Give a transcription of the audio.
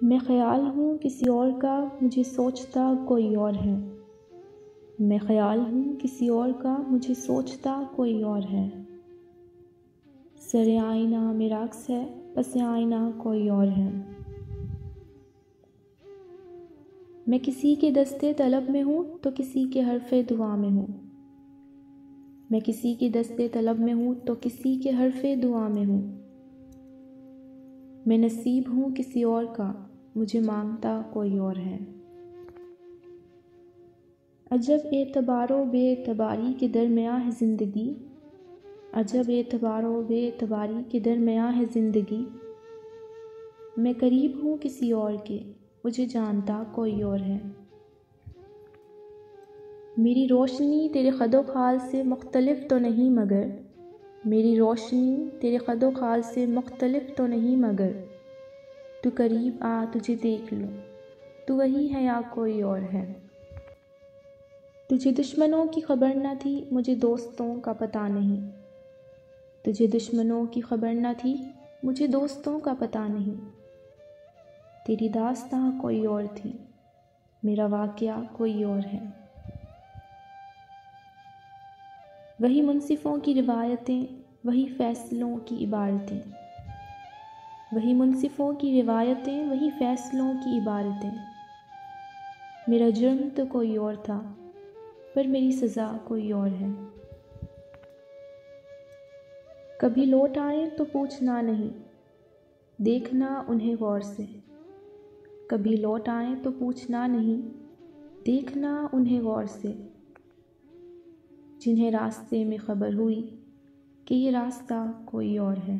मैं ख़याल हूँ किसी और का, मुझे सोचता कोई और है। मैं ख़याल हूँ किसी और का, मुझे सोचता कोई और है। सरे आईना में रक्स है, पसे आईना कोई और है। मैं किसी के दस्ते तलब में हूँ तो किसी के हरफ़े दुआ में हूँ। मैं किसी के दस्ते तलब में हूँ तो किसी के हरफ़े दुआ में हूँ। मैं नसीब हूँ किसी और का, मुझे मांगता कोई और है। अजब एतबारो बेएतबारी के दरमियाँ है ज़िंदगी। अजब एतबारो बेएतबारी के दरमियाँ है ज़िंदगी। मैं करीब हूँ किसी और के, मुझे जानता कोई और है। मेरी रोशनी तेरे ख़दो ख़ाल से मुख्तलिफ तो नहीं मगर, मेरी रोशनी तेरे ख़दो ख़ाल से मुख्तलिफ तो नहीं मगर, तू करीब आ तुझे देख लूँ, तू वही है या कोई और है। तुझे दुश्मनों की खबर न थी, मुझे दोस्तों का पता नहीं। तुझे दुश्मनों की खबर न थी, मुझे दोस्तों का पता नहीं। तेरी दास्तां कोई और थी, मेरा वाक़या कोई और है। वही मुंसिफ़ों की रिवायतें, वही फ़ैसलों की इबारतें। वही मुंसिफ़ों की रिवायतें, वही फ़ैसलों की इबारतें। मेरा जुर्म तो कोई और था, पर मेरी सज़ा कोई और है। कभी लौट आए तो पूछना नहीं, देखना उन्हें गौर से। कभी लौट आए तो पूछना नहीं, देखना उन्हें गौर से। जिन्हें रास्ते में खबर हुई कि ये रास्ता कोई और है।